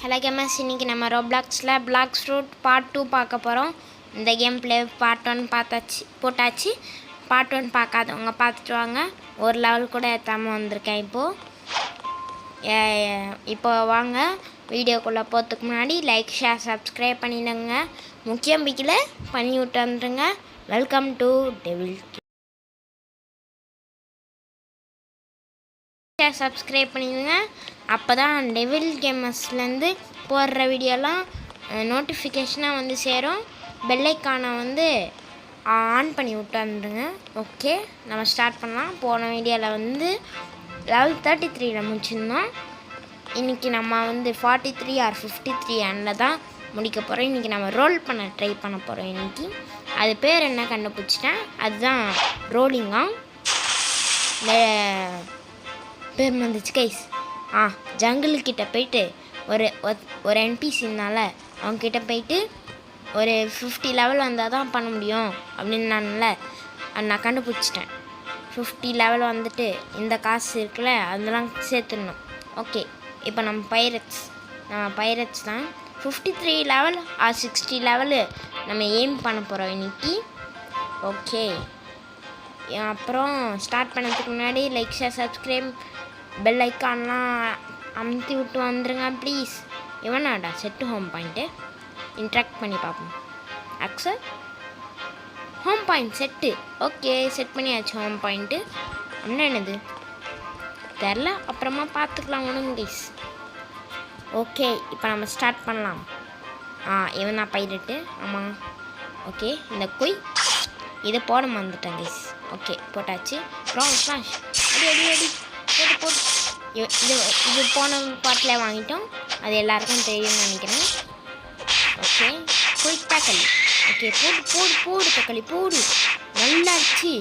Hello gamers, இன்றைக்கி நம்ம ரோப்ளாக்ஸில் black fruit part 2 பார்க்க போகிறோம். இந்த கேம் ப்ளே பார்ட் 1 போட்டாச்சு. பார்ட் 1 பார்க்காதவங்க பார்த்துட்டு வாங்க. ஒரு லெவல் கூட ஏற்றாமல் வந்திருக்கேன் இப்போ வாங்க வீடியோக்குள்ளே போகிறதுக்கு முன்னாடி லைக், ஷேர், சப்ஸ்கிரைப் பண்ணிடுங்க. முக்கியம் பிக்கில் பண்ணி விட்டு வந்துடுங்க. Welcome to devil. சப்ஸ்கிரைப் பண்ணிடுங்க. அப்போ தான் டெவில் கேமர்ஸ்லேருந்து போடுற வீடியோலாம் நோட்டிஃபிகேஷனாக வந்து சேரும். பெல்லைக்கானை வந்து ஆன் பண்ணி விட்டு வந்துடுங்க. ஓகே, நம்ம ஸ்டார்ட் பண்ணலாம். போன வீடியோவில் வந்து லெவல் 33 முடிச்சிருந்தோம். இன்றைக்கி நம்ம வந்து 43 ஆர் 53 அண்டில் தான் முடிக்க போகிறோம். இன்றைக்கி நம்ம ரோல் பண்ண ட்ரை பண்ண போகிறோம். இன்றைக்கி அது பேர் என்ன கண்டுபிடிச்சிட்டேன், அதுதான் ரோலிங்கா பேர் வந்துச்சு கைஸ். ஜங்கிள்கிட்ட போயிட்டு ஒரு என்பிசினால அவங்கக்கிட்ட போயிட்டு ஒரு 50 லெவல் வந்தால் தான் பண்ண முடியும் அப்படின்னு நான் கண்டுபிடிச்சிட்டேன். 50 லெவல் வந்துட்டு இந்த காசு இருக்குல்ல அதெல்லாம் சேர்த்துடணும். ஓகே, இப்போ நம்ம பைரட்ஸ் தான் 53 லெவல் ஆர் 60 லெவலு நம்ம எய்ம் பண்ண போகிறோம் இன்னைக்கு. ஓகே, அப்புறம் ஸ்டார்ட் பண்ணதுக்கு முன்னாடி லைக், ஷேர், சப்ஸ்கிரைப், பெல் ஐக்கான்லாம் அமுத்தி விட்டு வந்துடுங்க ப்ளீஸ். இவனாடா செட்டு ஹோம் பாயிண்ட்டு இன்ட்ராக்ட் பண்ணி பார்ப்போம். Accept home point set. Okay, set பண்ணியாச்சு ஹோம் பாயிண்ட்டு. அப்படின்னா என்னது தெரில, அப்புறமா பார்த்துக்கலாம் ஒன்றுங்க கைஸ். ஓகே, இப்போ நம்ம ஸ்டார்ட் பண்ணலாம். இவனா பைரட்டு. ஆமாம், ஓகே. இந்த இதை போட மறந்துட்டேன் கைஸ். ஓகே, போட்டாச்சு. அப்புறம் ஸ்மாஷ் அடி போட்டு இது போன பாட்டில் வாங்கிட்டோம். அது எல்லாருக்கும் தெரியும்னு நினைக்கிறேன். ஓகே, குயிக் தக்காளி. ஓகே, போடு தக்காளி போடு. நல்லா இருந்துச்சு,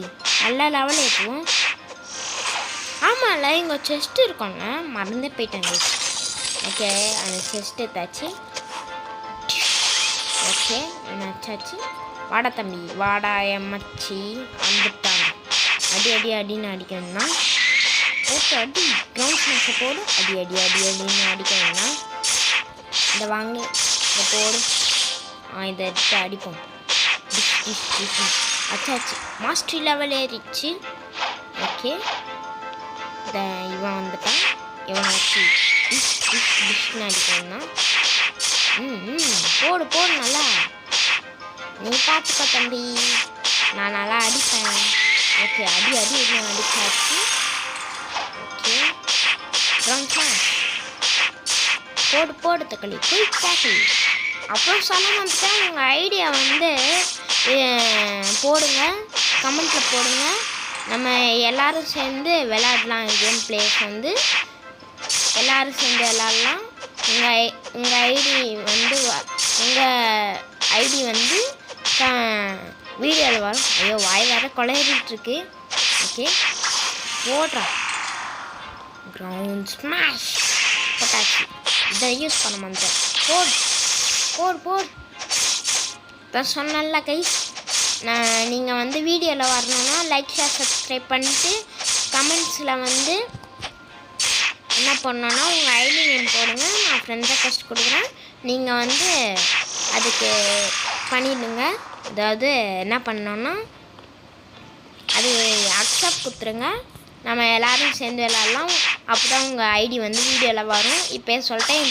நல்ல லெவல் ஏற்றுவோம். ஆமாம்ல, இங்கே செஸ்ட் இருக்கோங்க, மறந்தே போயிட்டாங்க. ஓகே, அந்த செஸ்ட் எடுத்தாச்சு. ஓகே, என்னாச்சாச்சு. வாடா தம்பி, வாடா எம்மச்சி வந்துட்டாங்க. அடின்னு அடிக்கணும்னா ஓகே, அடி கிரவுண்ட் ஸ்மாஷை போடு. அடின்னு அடிக்கணும்னா இதை வாங்கி இதை போடு. இதை எடுத்து அடிப்போம். அச்சாச்சு, மாஸ்டரி லெவல் ஏறிச்சு. ஓகே, இவன் வந்துட்டான். இவன் வச்சு டிஷ்னு அடிக்கணும்னா போடு நல்லா. நீ பார்த்துக்கோ தம்பி, நான் நல்லா அடிப்பேன். ஓகே, அடி அடிச்சாச்சு. ஓகே, போடு தக்காளி குயிக் டேக்கிள். அப்புறம் சொல்ல வந்துட்டேன், உங்கள் ஐடியா வந்து போடுங்க, கமெண்ட்டில் போடுங்க. நம்ம எல்லோரும் சேர்ந்து விளையாடலாம். கேம் பிளேஸ் வந்து எல்லோரும் சேர்ந்து விளையாடலாம். உங்கள் ஐடி வந்து வீடியோவில் வரும். ஐயோ, வாய் வேறு கொலையிட்டுருக்கு. ஓகே, போடுறா கிரவுண்ட் ஸ்மாஷ் போட்டாச்சு. இதை யூஸ் பண்ண மாட்டேன். போடு தான் சொன்னல கைஸ். நீங்கள் வந்து வீடியோவில் வரணுன்னா லைக், ஷேர், சப்ஸ்கிரைப் பண்ணிட்டு கமெண்ட்ஸில் வந்து என்ன பண்ணணுன்னா உங்கள் ஐடி நேம் போடுங்க. நான் ஃப்ரெண்ட் ரெக்வெஸ்ட் கொடுக்குறேன். நீங்கள் வந்து அதுக்கு பண்ணிவிடுங்க. அதாவது என்ன பண்ணோன்னா அது அக்செப்ட் கொடுத்துருங்க. நம்ம எல்லோரும் சேர்ந்து விளையாடலாம். அப்போ தான் உங்கள் ஐடி வந்து வீடியோவில் வரும். இப்போயே சொல்லிட்டேன்.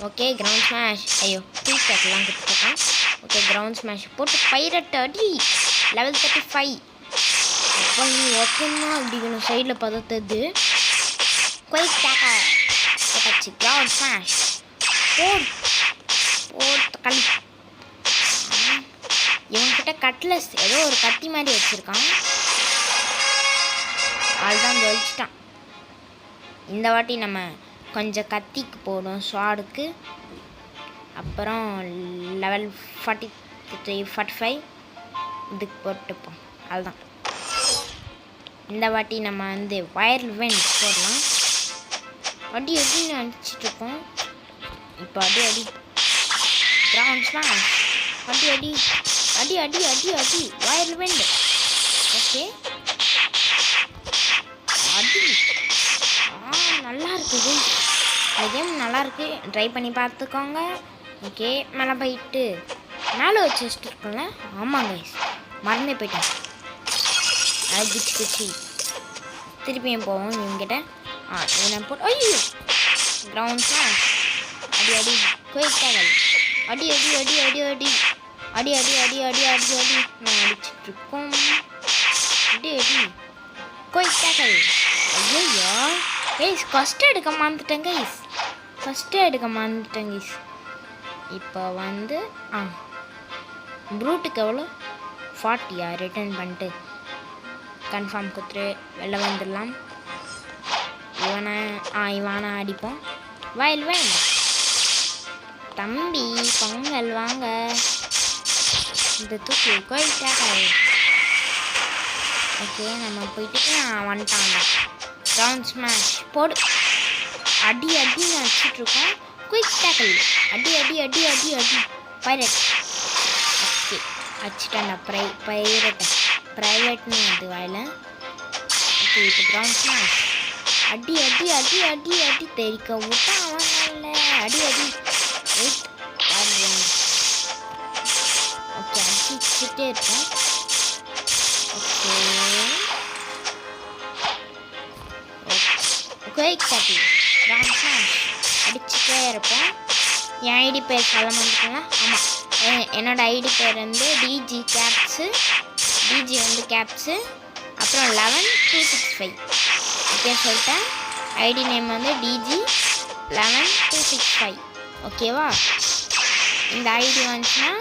Okay, ground smash. ஐயோ, குயிக் டேக்லாம் கொடுத்துருக்கான். ஓகே, கிரவுண்ட் ஸ்மாஷ் போட்டு பைரட் அடி லெவல் 35. அப்போ நீ ஒருத்தன்னா அடிக்கணும் சைடில் பதத்தது. குயிக் டேக்கா போட்டாச்சு. கிரவுண்ட் ஸ்மாஷ் போடு தக்காளி. இவன்கிட்ட கட்லஸ் ஏதோ ஒரு கத்தி மாதிரி வச்சுருக்கான். அதுதான் தொலைச்சிட்டான். இந்த வாட்டி நம்ம கொஞ்சம் கத்திக்கு போடும், ஸ்வாடுக்கு. அப்புறம் லெவல் 43 45 இதுக்கு போட்டுப்போம். அதுதான் இந்த வாட்டி நம்ம வந்து வயர் வெண்ட் போடலாம். அடின்னு அடிச்சிட்ருக்கோம். இப்போ அடி கிரவுண்ட்ஸ்லாம் அடி வயர் வெண்ட். ஓகே, அடி நல்லா இருக்குது. இந்த கேம் நல்லாயிருக்கு, ட்ரை பண்ணி பார்த்துக்கோங்க. ஓகே, மேலே போயிட்டு மேலே வச்சு வச்சுட்டு இருக்கோம்ல. ஆமாங்க, மறந்தே போயிட்டேன். அது குச்சி திருப்பியும் போவோம் இவங்கிட்ட. இவனை போட்டு ஐயோ கிரவுண்ட்ஸ்லாம் அடி அடி கோயிட்டாங்கல் அடி அடி அடி அடி அடி அடி அடி அடி அடி அடி அடி நான் அடிச்சிட்ருக்கோம். அடி அடி கோயிட்டாங்கல். ஐயோ கைஸ் ஃபஸ்ட்டு எடுக்க மறந்துட்டேன் கைஸ், இப்போ வந்து ப்ரூட்டுக்கு எவ்வளோ 40 ரிட்டர்ன் பண்ணிட்டு கன்ஃபார்ம் கொடுத்துட்டு வெளில வந்துடலாம். இவனை அடிப்போம். வயல் தம்பி பொங்கல் வாங்க. இந்த தூக்கி கோயிட்டாக. ஓகே, நம்ம போயிட்டு வந்துட்டாங்க. கிரவுண்ட் ஸ்மாஷ் போடு. அடி அடின்னு அடிச்சிட்ருக்கோம். குயிக் டேக்கிள் அடி அடி அடி அடி அடி பைரட். ஓகே, அடிச்சிட்டேன்டா ப்ரைவேட்னு அது வாயில். ஓகே, இப்போ கிரவுண்ட் ஸ்மாஷ் அடி அடி அடி அடி அடி தெரிக்க விட்டா அவன் இல்லை. அடி அடி ஓகே, அடிச்சுட்டே இருப்போம். Okay quick tackle ground smash அடிச்சுட்டே இருப்போம். என் ஐடி பேர் சொல்ல மாட்டேங்களா? ஆமாம், என்னோடய ஐடி பேர் வந்து டிஜி வந்து கேப்ஸு அப்புறம் 11265. ஓகே சொல்லிட்டேன். ஐடி நேம் வந்து டிஜி 11265. ஓகேவா? இந்த ஐடி வந்துச்சுன்னா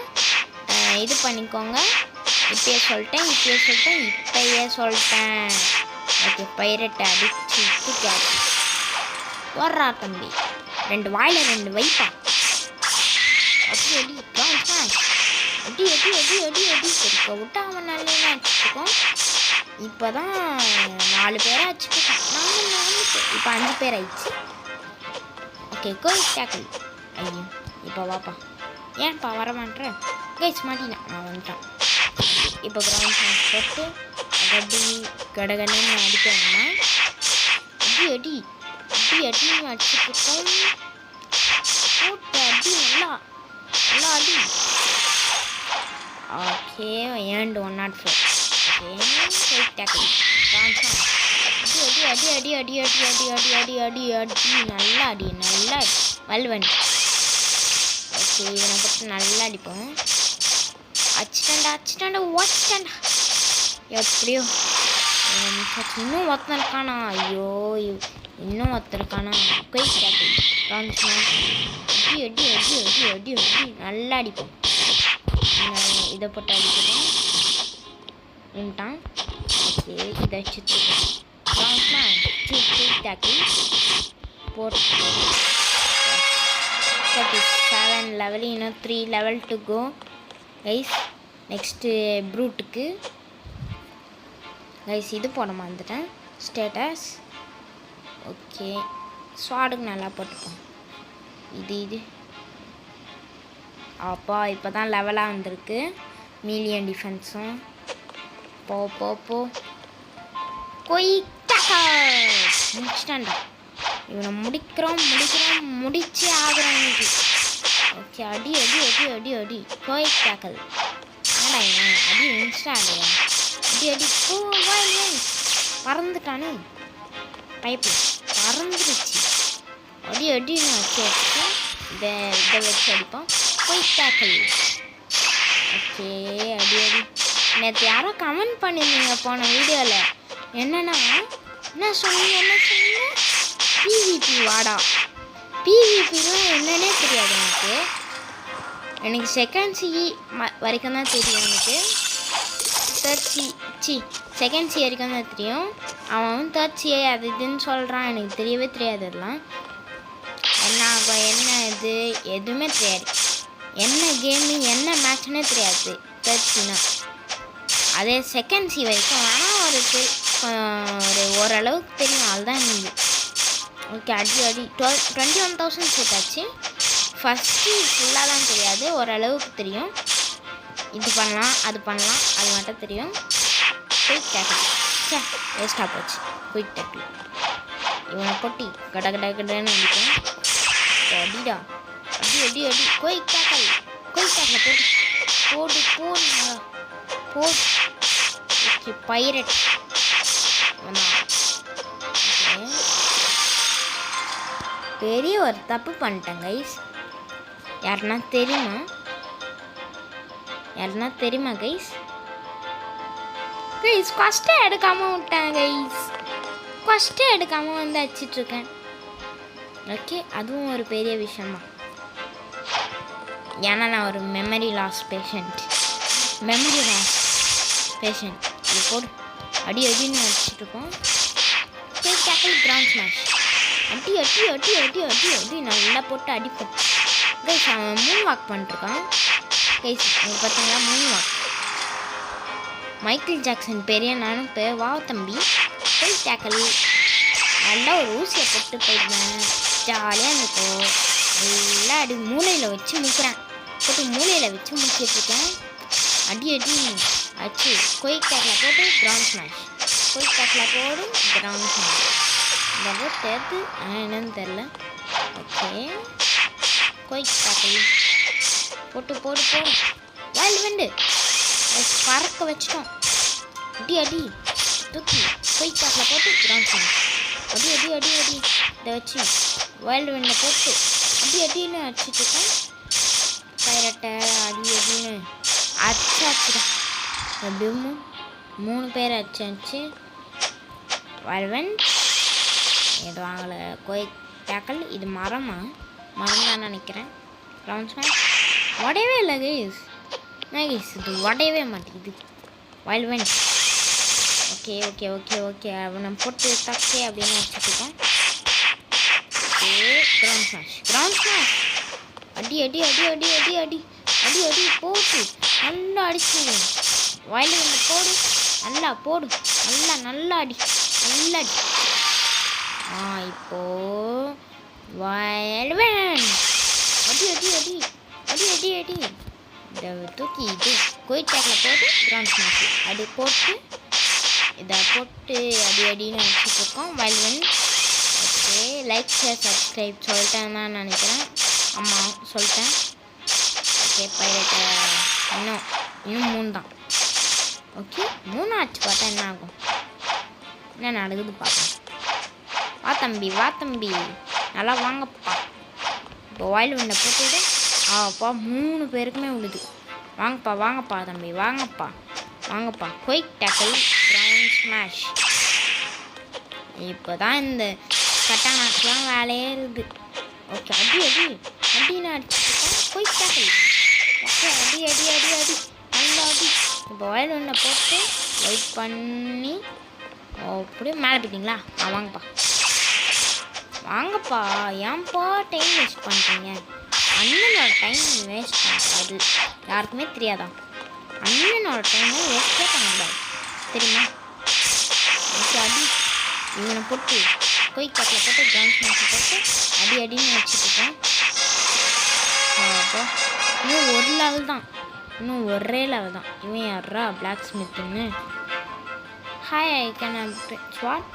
இது பண்ணிக்கோங்க. இப்பயே சொல்லிட்டேன். ஓகே, பைரட்டை அடிச்சு கேட்ச் வர்றா தம்பி. 2 வாயில் 2 வைப்பா. அப்படி அடி அடி அடி அடி அடி அடி சரிக்க விட்டா அவன் நல்லா அடிச்சுருக்கோம். இப்போ தான் 4 பேரை அடிச்சுருக்கோம். 4 இப்போ 5 பேர் ஆயிடுச்சு. Okay, quick tackle. ஐயோ, இப்போ வாப்பா. ஏன்ப்பா வர மாட்டேன் கைஸ்? மாட்டினா நான் வந்துட்டான். இப்போ கிரவுண்ட் சான்ஸ் போட்டு அடி கடகன்னு அடிக்கணும்னா அடி அடி அடி அடின்னு அடிச்சுட்ருக்கோம். போட்டு அடி நல்லா அடி. Okay, and 104. Okay, quick tackle ground chance அடி அடி அடி அடி அடி அடி அடி அடி அடி அடி நல்லா அடி வல்வன். ஓகே, இவனை போட்டு நல்லா அடிப்போம். அடிச்சிட்டாண்டா ஓடிச்சிட்டாண்டா. எப்படியோ இன்னும் ஒருத்தருக்கானா? ஐயோ, இன்னும் ஒருத்தருக்கானா? குயிக் டேக்கிள் கிரவுண்ட் ஸ்மாஷ் அடி அடி அடி அடி அடி அடி நல்லா அடிப்போம். இதை போட்டு அடிக்கிறோம். ஓகே, இதை அடிச்சுட்ருக்கோம். கிரவுண்ட் ஸ்மாஷ் குயிக் டேக்கிள் போட்டு 37 லெவல், இன்னும் 3 level to go guys. Next ப்ரூட்டுக்கு கைஸ் இது போட மறந்துட்டேன் ஸ்டேட்டஸ். ஓகே, ஸ்வாடுக்கு நல்லா போட்டுப்போம். இது அப்பா இப்போ தான் லெவலாக வந்திருக்கு. மில்லியன் டிஃபென்ஸும் போ முடிச்சிட்டான்டா. இவனை முடிச்சே ஆகுறான் இன்னைக்கு. ஓகே, அடி அடி அடி அடி அடி கோயிக் டேக்கிள். ஆடா அடி இன்ஸ்டா அடியா அடி அடி பறந்துட்டானே. பைப்பில் பறந்துருச்சு. அடி அடின்னு வச்சு இதை வச்சு அடிப்போம். கோயிக் டேக்கிள். ஓகே, அடி அடி. நேற்று யாரோ கமெண்ட் பண்ணியிருந்தீங்க போன வீடியோவில். என்ன சொன்னீங்க பிவிபி வாடா. பிவிபிலாம் என்னன்னே தெரியாது எனக்கு செகண்ட் சிஇ வரைக்கும் தான் தெரியும். எனக்கு செகண்ட் சி வரைக்கும் தான் தெரியும். அவன் தேர்ட் சிஏ அது இதுன்னு சொல்கிறான். எனக்கு தெரியவே தெரியாது. அதெல்லாம் என்ன ஆகும் என்ன இது எதுவுமே தெரியாது. என்ன கேமு என்ன மேட்ச்னே தெரியாது தேர்ட் சினா. அதே செகண்ட் சி வரைக்கும் வேணால் ஒரு ஓரளவுக்கு தெரியும். அதுதான் எனக்கு. ஓகே, அடி 21,000 சேர்த்தாச்சு. ஃபஸ்ட்டு ஃபுல்லாக தான் தெரியாது, ஓரளவுக்கு தெரியும். இது பண்ணலாம் அது மட்டும் தெரியும். குயிக் டேக்கிள் வேஸ்ட்டாக போச்சு. குயிக் டேக்கிள் இவனை கொட்டி கடன்னு அடிப்பேன். அடிடா, அடி அடி அடி. குயிக் டேக்கிள் போட்டு போடு போடு போடு. ஓகே பைரட் பெரிய ஒரு தப்பு பண்ணிட்டேன் கைஸ். யாருன்னா தெரியுமா கைஸ்? ஃபஸ்ட்டே எடுக்காமல் விட்டேன் கைஸ். ஃபஸ்ட்டே எடுக்காமல் வந்து அடிச்சிட்ருக்கேன். ஓகே அதுவும் ஒரு பெரிய விஷயம்தான். ஏன்னா நான் ஒரு மெமரி லாஸ் பேஷண்ட். இது போடு அடி அடின்னு அடிச்சிட்ருக்கோம். Tackle ground smash. அடி அடி அடி அடி அடி அடி நல்லா போட்டு அடிப்போம் கைஸ். அவன் மூணு வாக் பண்ணிட்டுருக்கான் கைஸ். பார்த்தீங்களா மூணு வாக். மைக்கேல் ஜாக்சன் பெரிய நானும் வா தம்பி. குயிக் டேக்கிள் நல்லா ஒரு ஊசியை போட்டு போயிடுவேன். ஜாலியாக இருந்துக்கும். நல்லா அடி மூளையில் வச்சு முக்கிட்டுருக்கேன். அடி அடி அச்சு. குயிக் டேக்கில் போட்டு கிரவுண்ட் ஸ்மாஷ். இதெல்லாம் சேர்த்து என்னன்னு தெரில. ஓகே குயிக் டேக்கிள் போட்டு வைல்ட் விண்டு பறக்க வச்சிட்டோம். அடி அடி தூக்கி குயிக் டேக்கில் போட்டு கிரவுண்ட் ஸ்மாஷ். அடி அடி அடி அடி இதை வச்சு வைல்டு விண்டில் போட்டு அடி அடின்னு அடிச்சிட்ருக்கேன். பைரட்டை அடி அடின்னு அடிச்சுதான் எப்படியும் 3 பேர் அடிச்சு வைல்ட் இது வாங்கலை. குயிக் டேக்கிள் இது மரம் தான் நினைக்கிறேன். கிரவுண்ட் ஸ்மாஷ் உடையவே இல்லை கைஸ். இது உடையவே மாட்டேங்குது wild wind. Okay okay okay okay அவனை போட்டு தக்கே அப்படின்னு வச்சுருக்கோம். ஓகே கிரவுண்ட் ஸ்மாஷ் அடி அடி அடி அடி அடி அடி அடி அடி போட்டு நல்லா அடிச்சுடுவோம். வைல்ட் விண்ட் போடு நல்லா போடு நல்லா அடி நல்லா அடி. இப்போ வைல்ட் விண்ட் அடி அடி அடி அடி அடி அடி இதை தூக்கி இது குயிக் டேக்கில் போட்டு கிரவுண்ட் ஸ்மாஷ் அடி போட்டு இதை போட்டு அடி அடின்னு வச்சுட்ருக்கோம் wild wind. Okay like share subscribe சொல்லிட்டேன்னு தான் நினைக்கிறேன். ஆமாம் சொல்லிட்டேன். ஓகே பைரட்டை இன்னும் 3 தான். ஓகே 3 ஆச்சு. பார்த்தா என்ன ஆகும், என்ன நடக்குது பார்ப்போம். வா தம்பி நல்லா வாங்கப்பா. இப்போ வைல்ட் விண்டை போட்டுவிடு. அப்பா 3 பேருக்குமே விழுது. வாங்கப்பா தம்பி வாங்கப்பா. Quick tackle ground smash. இப்போ தான் இந்த கட்டானாக்கெலாம் வேலையே இருக்குது. ஓகே அடி அடி அடின்னு அடிச்சுருக்கோம். குயிக் டேக்கிள் ஓகே அடி அடி அடி அடி நல்லா அடி. இப்போ வைல்ட் விண்டை போட்டு வெயிட் பண்ணி அப்படியே மேலே போயிட்டீங்களா? வாங்கப்பா ஏன்ப்பா டைம் வேஸ்ட் பண்ணுறீங்க? அண்ணனோட டைம் வேஸ்ட் பண்ணுறது யாருக்குமே தெரியாதான். அண்ணனோட டைமை வேஸ்ட்டே பண்ணக்கூடாது தெரியுமா? ஓகே அடி இவனை போட்டு குயிக் டேக்கில் போட்டு கிரவுண்ட் ஸ்மாஷ் போட்டு அடி அடின்னு வச்சுட்டுருக்கேன். அப்போ இன்னும் ஒரே லெவல் தான். இவன் யாரா பிளாக் ஸ்மித்துன்னு. ஹாய் ஐ கேன் ஸ்வாட்.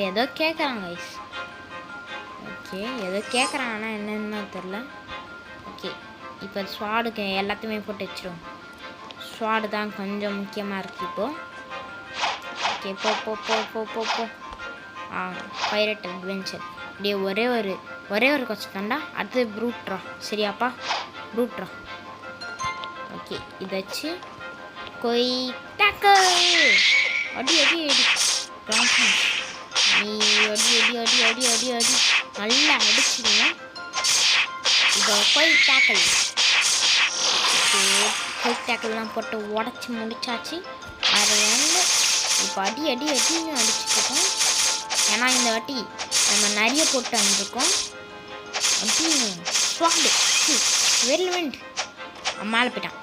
ஏதோ கேட்குறாங்க கைஸ். ஓகே ஏதோ கேட்குறான் ஆனால் என்னன்னு தெரில. ஓகே இப்போ ஸ்வாடுக்கு எல்லாத்தையுமே போட்டு வச்சிடும். ஸ்வாடு தான் கொஞ்சம் முக்கியமாக இருக்குது இப்போது. ஓகே போ பைரட் அட்வென்ச்சர் அப்படியே ஒரே ஒரு கொச்சு தாண்டா. அடுத்து ப்ரூட்ரா. சரியாப்பா ப்ரூட்ரா. ஓகே இதை வச்சு குயிக் டேக்கிள் அடி அடி அடி கிரவுண்ட் ஸ்மாஷ். நீ அடி அடி அடி அடி அடி அடி நல்லா அடிச்சிடுங்க. இப்போ குயிக் டேக்கிள்லாம் போட்டு உடச்சி முடிச்சாச்சு. அது வந்து இப்போ அடி அடி அடின்னு அடிச்சுருக்கோம். ஏன்னா இந்த வாட்டி நம்ம நிறைய போட்டு வந்துருக்கோம். அப்படின்னு ஸ்வாடு வைல்ட் விண்ட் மேலே போயிட்டான்.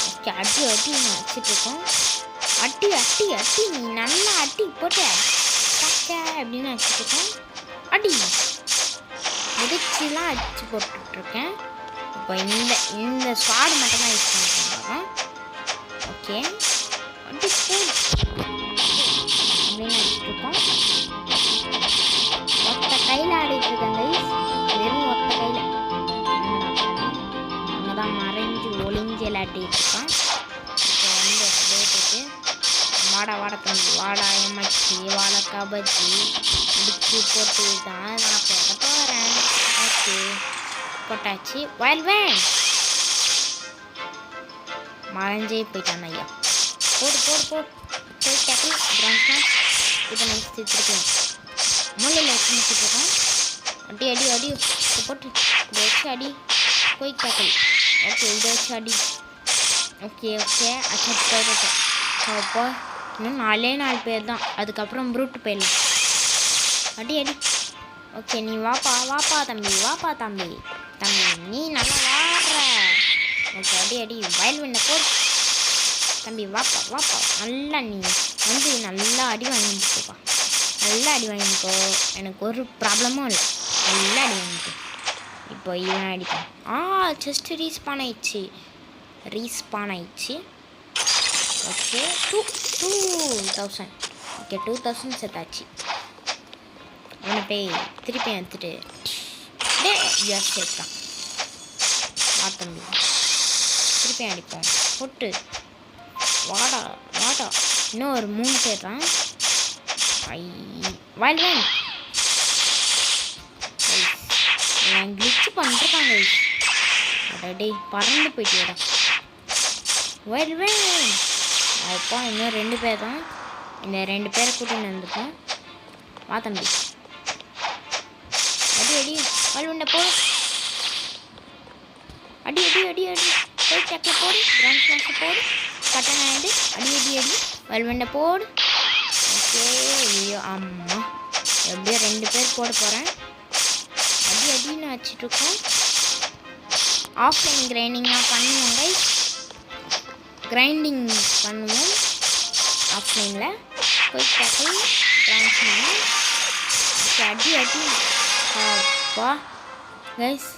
ஓகே அடி அடின்னு அடிச்சிட்ருக்கோம். அடி அடி அடி நீ நல்லா அடி போட்டு அப்படின்னு அடிச்சுட்ருக்கேன். அடி முடிச்சுலாம் அடித்து போட்டுட்ருக்கேன். இப்போ இந்த ஸ்வாடு மட்டும் தான் யூஸ் பண்ணிருக்கோம். ஓகே அடி அப்படின்னு அடிச்சுட்ருக்கோம். மொத்த கையில் ஆடிட்டுருக்காங்க பஜ்ஜி இடிச்சு போட்டு தான் நான் போட போகிறேன். ஓகே போட்டாச்சு. வைல்ட்வேன் மறைஞ்சே போயிட்டான் ஐயா. போடு போடு போடு போய் டேக்கிள் கிரவுண்ட் ஸ்மாஷ். இப்போ நெக்ஸ்ட் திருப்பியும் மூலையில் வச்சு நிற்கிட்டுருக்கோம். அடி அடி அடி போட்டு இதை வச்சு அடி. போய் டேக்கிள். ஓகே இதை வச்சு அடி. ஓகே ஓகே அச்சா போயிட்டோம். அப்போ இன்னும் 4 பேர் தான். அதுக்கப்புறம் ப்ரூட் போயிடலாம். அடி அடி. ஓகே நீ வாப்பா வாப்பா தம்பி வாப்பா தம்பி தம்பி நீ நல்லா வாடுற. ஓகே அடி அடி வயல்வெண்ணை போடு தம்பி வாப்பா வாப்பா. நல்லா நீ வந்து நல்லா அடி வாங்கிட்டுப்பா. நல்லா அடி வாங்கிக்கோ. எனக்கு ஒரு ப்ராப்ளமும் இல்லை. நல்லா அடி வாங்கிக்கோ. இப்போ இவன் அடிப்பான். ஜஸ்ட் ரீஸ்பான் ஆயிடுச்சு. ஓகே 2000. ஓகே 2000 செத்தாச்சு. அவனை போய் திருப்பி எடுத்துட்டு சேர்த்தான். தம்பி திருப்பி அடிப்போம். போட்டு வாடா வாடா. இன்னும் ஒரு 3 பேர் தான். வைல்ட்வேன் கிளிச்சு பண்ணிருக்காங்க. அடடே பறந்து போயிட்டியடா வைல்ட்வேன். அப்பா இன்னும் 2 பேர் தான். இந்த 2 பேரை கூட்டின்னு வந்துப்போம். வா தம்பி அடி அடி வைல்ட்வேண்டை போடு. அடி அடி அடி அடி போய் டேக்கில் போடு. கிரவுண்ட் ஸ்மாஷை போடு. கட்டன் ஆயிடு. அடி அடி அடி வைல்ட்வேண்டை போடு. ஓகே ஐயோ அம்மா எப்படியோ 2 பேர் போட போகிறேன். அடி அடின்னு வச்சுட்ருக்கோம். ஆஃப்லைன் கிரைண்டிங்காக பண்ணுவோம் கைஸ். கிரைண்டிங் பண்ணுவோம் ஆஃப்லைனில். போய் டேக்கிள் கிரவுண்ட் ஸ்மாஷ். அடி அடி அப்பா கைஸ்.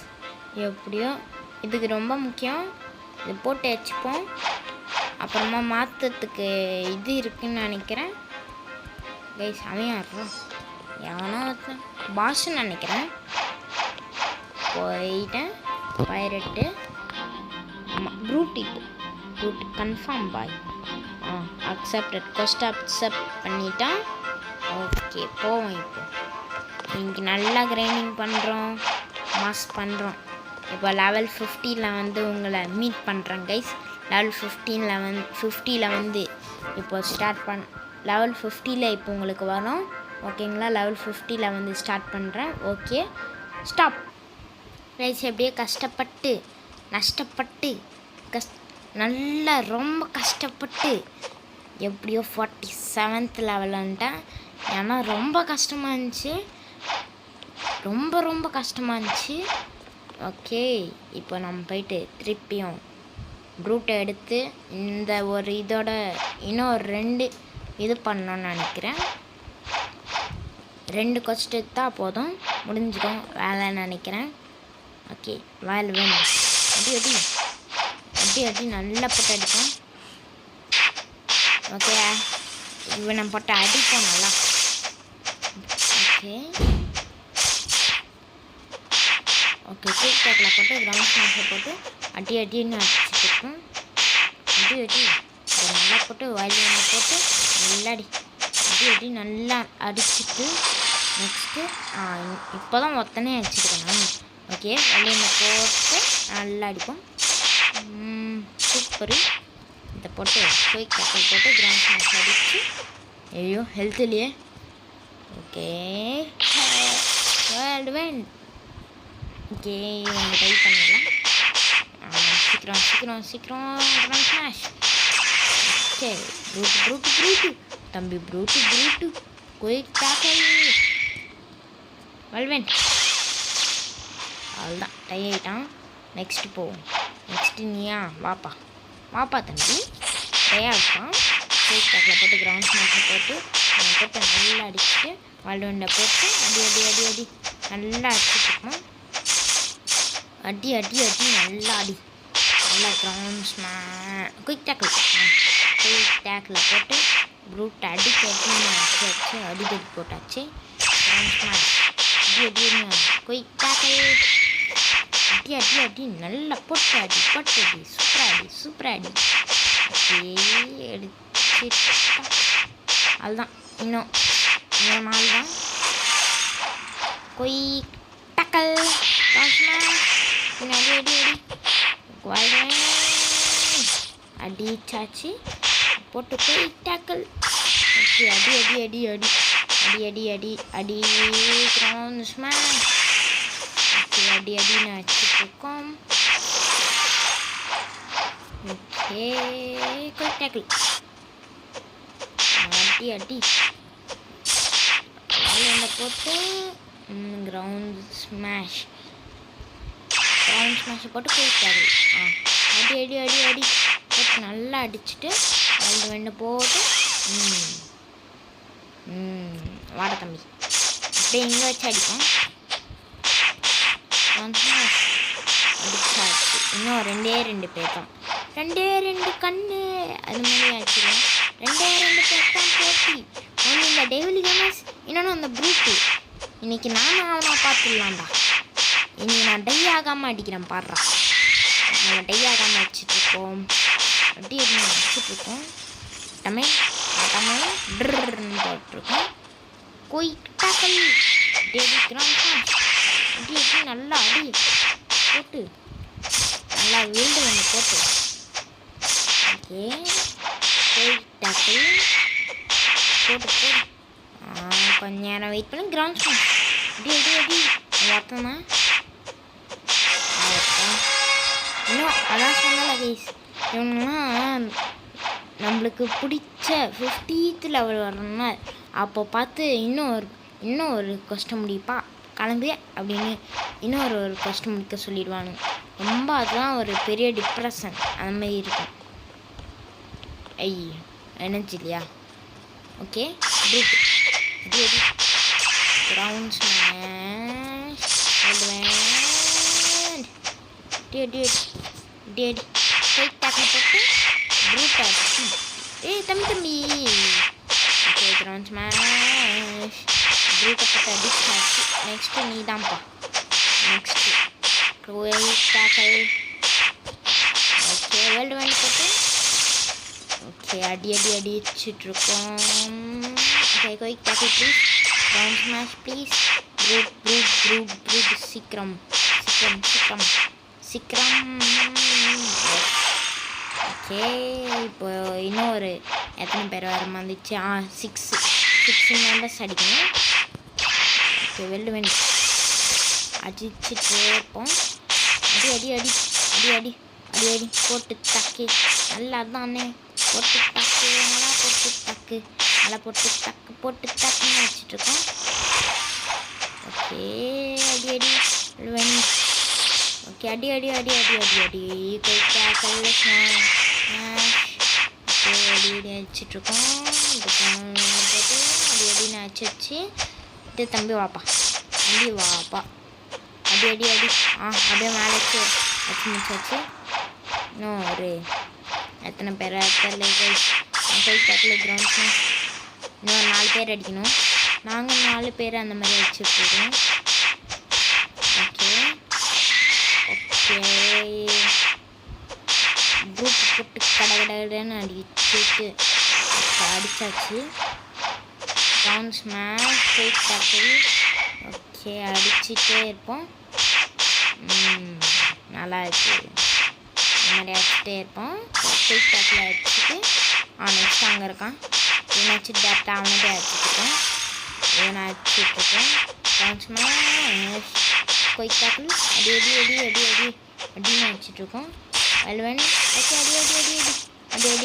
எப்படியோ இதுக்கு ரொம்ப முக்கியம். இது போட்டு வச்சுப்போம். அப்புறமா மாற்றுறதுக்கு இது இருக்குதுன்னு நினைக்கிறேன் கைஸ். அவன் யாரும் எவனோ பாஷுன்னு நினைக்கிறேன். போயிட்டேன் பைரட்டு. ஆமாம் ப்ரூட் கன்ஃபார்ம் பாய். அக்செப்டட் கொஸ்ட் அக்செப்ட் பண்ணிட்டான். ஓகே போவோம். இப்போ இன்றைக்கி நல்லா கிரைண்டிங் பண்ணுறோம். மாஸ் பண்ணுறோம். இப்போ லெவல் 50ல் வந்து உங்களை மீட் பண்ணுறேன் கைஸ். லெவல் 50ல் வந்து இப்போ லெவல் 50ல் இப்போ உங்களுக்கு வரும். ஓகேங்களா? லெவல் 50ல் வந்து ஸ்டார்ட் பண்ணுறேன். Okay stop guys. எப்படியே கஷ்டப்பட்டு நஷ்டப்பட்டு நல்லா ரொம்ப கஷ்டப்பட்டு எப்படியோ 47th லெவல் வந்துட்டேன். ஏன்னா ரொம்ப கஷ்டமாக இருந்துச்சு. ரொம்ப கஷ்டமாக இருந்துச்சு. ஓகே இப்போ நம்ம போயிட்டு திருப்பியும் ப்ரூட்டை எடுத்து இந்த ஒரு இதோட இன்னும் 2 இது பண்ணணும்னு நினைக்கிறேன். 2 கொஸ்ட் எடுத்தால் போதும் முடிஞ்சிடும் வேலைன்னு நினைக்கிறேன். ஓகே வைல்ட்வேன் அடி அடி அடி அடி நல்லா போட்டு அடிப்போம். ஓகே இவனை போட்டு அடிப்போம் நல்லா. ஓகே ஓகே குயிக் டேக்கில் போட்டு கிரவுண்ட் ஸ்மாஷை போட்டு அடி அடின்னு அடிச்சுருக்கோம். அடி அடி அதை நல்லா போட்டு வைல்ட்வேனை போட்டு நல்லா அடி அடி நல்லா அடிச்சுட்டு நெக்ஸ்ட்டு இப்போ தான் ஒத்தனே அடிச்சுருக்கேன். ஓகே வைல்ட்வேனை போட்டு நல்லா அடிப்போம். சூப்பரு. இதை போட்டு குயிக் டேக்கில் போட்டு கிரவுண்ட் ஸ்மாஷ் அடிச்சு ஐயோ ஹெல்த் இல்லையே. ஓகே வைல்ட்வேன். ஓகே இவங்க ட்ரை பண்ணிடலாம். சீக்கிரம் கிரவுண்ட் ஸ்மாஷ். ஓகே ப்ரூட்டு தம்பி ப்ரூட்டு குயிக் டேக்கிள் வைல்ட்வேன். அவ்வளோதான் டை ஆகிட்டான். நெக்ஸ்ட்டு போவோம். நெக்ஸ்ட்டு நீயா வாப்பா தம்பி டயாக இருக்கான். குயிக் டேக்கில் போட்டு கிரவுண்ட் ஸ்மாஷை போட்டு நல்லா அடிச்சுட்டு வைல்ட்வேனை போட்டு அடி அடி அடி அடி நல்லா அடிச்சுட்டுருக்கோம். அடி அடி அடி நல்லா அடி நல்லா கிரவுண்ட் ஸ்மாஷ் குயிக் டேக்கில் போட்டு ப்ரூட் அடிக்க வச்சு அடிக்கடி போட்டாச்சு. கிரவுண்ட் ஸ்மாஷ் அடி அடி குயிக் டேக்கிள் அடி அடி அடி நல்லா போட்டு அடி சூப்பராக அடி. ஓகே அடிச்சுட்டா அதுதான் இன்னும் இன்னும் 4 தான். குயிக் டக்கல் பின்னாடி அடி அடிச்சாச்சு. போட்டு குயிக் டக்கல். ஓகே அடி அடி அடி அடி அடி அடி அடி அடி கிரவுண்ட் ஸ்மாஷ். ஓகே அடி அடின்னு வச்சுட்ருக்கோம். ஓகே குயிக் டக்கல் அடி அடி என்ன போட்டு கிரவுண்ட் ஸ்மாஷ் போட்டு குயிக் டக்கல். அடி அடி அடி அடி போட்டு நல்லா அடிச்சுட்டு வெண்ணை போட்டு வாட தம்பி அப்படியே எங்கே வச்சு அடிப்போம். அடிச்சாச்சு. இன்னும் 2 பேர் தான். 2 கண்ணு அது மாதிரி ஆச்சுருவோம். 2 பேர் தான் போட்டி. ஒன்றும் இல்லை டெய்லி கேமர்ஸ். இன்னொன்று அந்த ப்ரூட்டு இன்னைக்கு நானும் அவனை பார்த்துடலாம்டா. இன்னைக்கு நான் டை ஆகாமல் அடிக்கிறேன் பாடுறா. நம்ம டை ஆகாமல் வச்சுட்ருக்கோம். அப்படி வச்சுட்ருக்கோம். தமிழ் ட்ருன்னு போட்டிருக்கோம். குயிக் டக்கல் அடிக்கிறான். அடி அடி நல்லா அடி போட்டு நல்லா வீண்டு ஒன்று போட்டு. ஓகே குயிக் டக்கல் போட்டு போட்டு கொஞ்ச நேரம் வெயிட் பண்ணி கிரவுண்ட் ஸ்மாஷ். அடி அடி அடி ஒருத்தம் தான். இன்னும் அதான் சொன்னல கைஸ், இவங்கெல்லாம் நம்மளுக்கு பிடிச்ச 50th லெவல் வரணும்னா அப்போ பார்த்து இன்னும் ஒரு கஷ்டம் முடிப்பா கிளம்பு அப்படின்னு இன்னொரு கஷ்டம் முடிக்க சொல்லிடுவானுங்க. ரொம்ப அதுதான் ஒரு பெரிய டிப்ரெஷன் அந்த மாதிரி இருக்கும். எனர்ஜி இல்லையா? Okay brute ground smash quick tackle போட்டு ப்ரூட் அடிச்சு தம்பி ஓகே கிரவுண்ட் ஸ்மாஷ் ப்ரூட்டை போட்டு அடிச்சாச்சு. நெக்ஸ்ட்டு நீ தான்ப்பா. Next quick tackle. Okay wild wind போட்டு ஓகே அடி அடி அடிச்சிட்ருக்கோம். Okay quick tackle please. Ground smash please. Brute சீக்கிரம். ஓகே இப்போ இன்னும் எத்தனை பேர் வர வந்துச்சு? 6 மெம்பர்ஸ் அடிக்கணும். ஓகே வெள்ளு வேண்டி அடிச்சுட்டு இருப்போம். அடி அடி அடி அடி அடி அடி அடி போட்டு டக்கு நல்லா தானே போட்டு டக்கு நல்லா போட்டு டக்கு நல்லா போட்டு டக்குன்னு வச்சுட்ருக்கோம். ஓகே அடி அடி வேண்டி ஓகே அடி அடி அடி அடி அடி அடி குயிக் டக்கல் ஓகே அடி அடி அடிச்சிட்ருக்கோம். போட்டு அடி அடின்னு அடிச்சு இது தம்பி வாப்பா அடி அடி அடி அப்படியே மேலே வச்சு முடிச்சாச்சு. இன்னும் எத்தனை பேர் தெரியல குயிக் டக்கல் கிரவுண்ட் ஸ்மாஷ். இன்னும் 4 பேர் அடிக்கணும். நாங்கள் 4 பேர் அந்த மாதிரி அடிச்சுட்ருக்கோம். ஓகே குரூப் போட்டு கடன்னு அடிச்சாச்சு. Ground smash quick tackle. Okay அடிச்சுட்டே இருப்போம். நல்லா இருக்கு. இந்த மாதிரி அடிச்சுட்டே இருப்போம். குயிக் டக்கல் அடிச்சுட்டு நெக்ஸ்ட் அங்கே இருக்கான். இவனை வச்சு டேரக்டாக அவனே அடிச்சுட்ருக்கோம். இவனை அடிச்சுட்ருக்கோம். கிரவுண்ட் ஸ்மாஷ் குயிக் டக்கல் அடி அடி அடி அடி அடி அப்படின்னு அடிச்சுட்ருக்கோம். வெல்வன் ஓகே அடி அடி அடி அடி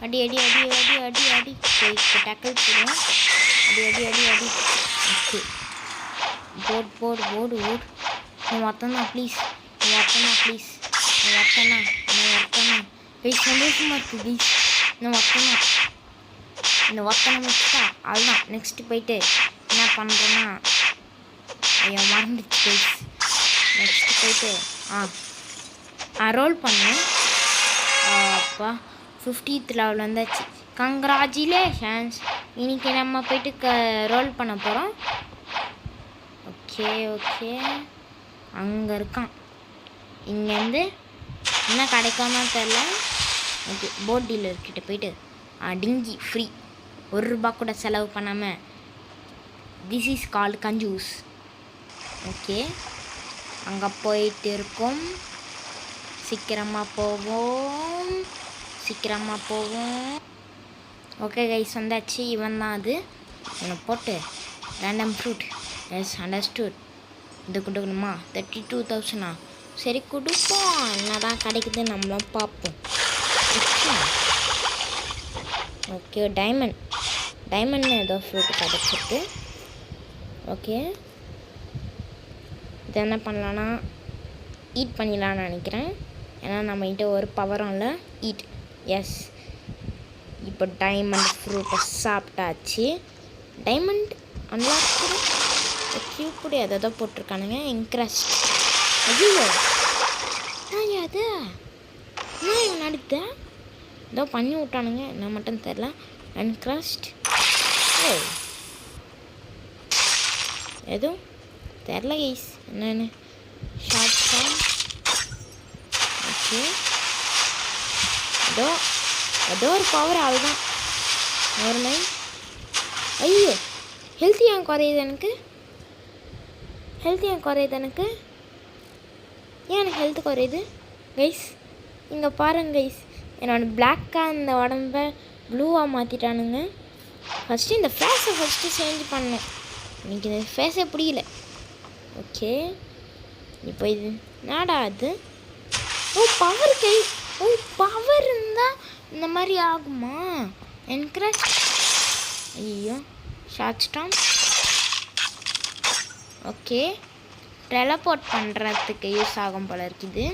அடி அடி அடி அடி அடி அடி அடி அடி குயிக் டக்கல் போடுவோம். அடி அடி அடி அடி ஓகே போடு நீ ஒருத்தனா ப்ளீஸ் சந்தோஷமாக இருக்குது ப்ளீஸ். இந்த ஒத்தனை வச்சுட்டா அதுதான். நெக்ஸ்ட்டு போயிட்டு என்ன பண்ணுறேன்னா மறந்துச்சு ப்ளீஸ். நெக்ஸ்ட்டு போயிட்டு ரோல் பண்ணேன். அப்பா 50th லெவல் வந்தாச்சு. கங்க்ராச்சுலேஷன்ஸ். இன்றைக்கி நம்ம போயிட்டு ரோல் பண்ண போகிறோம். ஓகே அங்கே இருக்கான். இங்கேருந்து என்ன கிடைக்காம தெரில. ஓகே போட் டீலர்கிட்ட போயிட்டு டிங்கி ஃப்ரீ 1 ரூபா கூட செலவு பண்ணாமல் திஸ் இஸ் கால்டு கஞ்சூஸ். ஓகே, அங்கே போயிட்டு இருக்கோம். சீக்கிரமாக போவோம். ஓகே கைஸ், வந்தாச்சு. இவன் தான் அது. இவனை போட்டு ரேண்டம் ஃப்ரூட். S, understood. இது கொடுக்கணுமா? 32,000. சரி கொடுப்போம், என்னதான் கிடைக்குது நம்மளும் பார்ப்போம். ஓகே, டைமண்ட் ஏதோ ஃப்ரூட் கிடச்சிருக்கு. ஓகே, இது என்ன பண்ணலான்னா ஈட் பண்ணிடலான்னு நினைக்கிறேன். ஏன்னா நம்மகிட்ட ஒரு பவரும் இல்லை. ஈட். எஸ், இப்போ டைமண்ட் ஃப்ரூட்டை சாப்பிட்டாச்சு. டைமண்ட் அன்லாக் கியூப்டி அதை போட்டிருக்கானுங்க. இன்க்ரஸ்ட். ஐயோ, அது நான் இவன் அடுத்த ஏதோ பண்ணி விட்டானுங்க, என்ன மட்டும் தெரில. அன்க்ரஸ்ட் எதுவும் தெரில கைஸ் என்னென்னு. Short form. ஓகே, ஏதோ ஒரு பவர் ஆள் தான். ஒரு மைண்ட். ஐயோ, ஹெல்த்தி ஏன் குறையுது எனக்கு? ஏன் எனக்கு ஹெல்த் குறையுது கைஸ்? இங்கே பாருங்க கைஸ், என்னோட பிளாக்காக இந்த உடம்ப ப்ளூவாக மாற்றிட்டானுங்க. ஃபஸ்ட்டு இந்த ஃபேஸை சேஞ்ச் பண்ணேன். எனக்கு இந்த ஃபேஸே பிடிக்கல. ஓகே, இப்போ இது நாடா அது. பவர் கை. பவர் இருந்தால் இந்த மாதிரி ஆகுமா? என்கரேஜ். ஐயோ, ஷார்ட் ஸ்டாம். ஓகே, டெலபோர்ட் பண்ணுறதுக்கு யூஸ் ஆகும் போல இருக்குது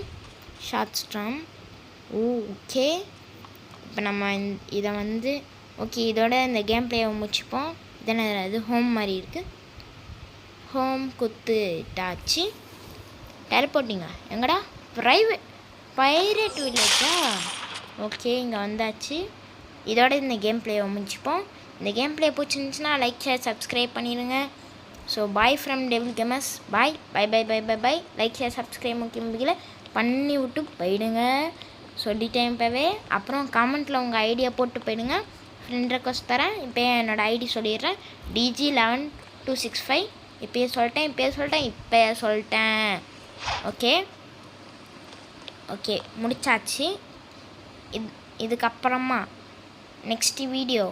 ஷார்ட் ஸ்டாம். ஓகே, இப்போ நம்ம இதை ஓகே, இதோட இந்த கேம் பிளேயை முடிச்சுப்போம். இதென்ன இது ஹோம் மாதிரி இருக்குது. ஹோம் குத்துட்டாச்சு. டெலபோர்ட்டிங்க எங்கடா? பைரேட் வில்லேஜா? ஓகே, இங்கே வந்தாச்சு. இதோட இந்த கேம் பிளேயை முடிச்சுப்போம். இந்த கேம் பிளே பிடிச்சிருந்துச்சுன்னா லைக், ஷேர், சப்ஸ்கிரைப் பண்ணிடுங்க. So bye from Devil Gamers. Bye. Like, share, subscribe முக்கியம் பண்ணி விட்டு போயிடுங்க. சொல்லிட்டேன் இப்போவே. அப்புறம் காமெண்ட்டில் உங்கள் ஐடியா போட்டு போயிடுங்க. ஃப்ரெண்ட் ரெக்வஸ்ட் தரேன். இப்போ என்னோடய ஐடி சொல்லிடுறேன். DG11265. இப்போயே சொல்லிட்டேன். ஓகே, முடிச்சாச்சு. இதுக்கப்புறமா நெக்ஸ்ட் வீடியோ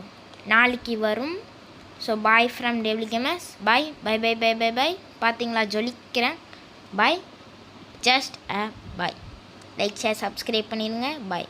நாளைக்கு வரும். So bye from Devil Gamers. Bye. பார்த்தீங்களா, ஜொலிக்கிறேன். Bye. Just bye. Like, share, subscribe பண்ணிடுங்க. பாய்.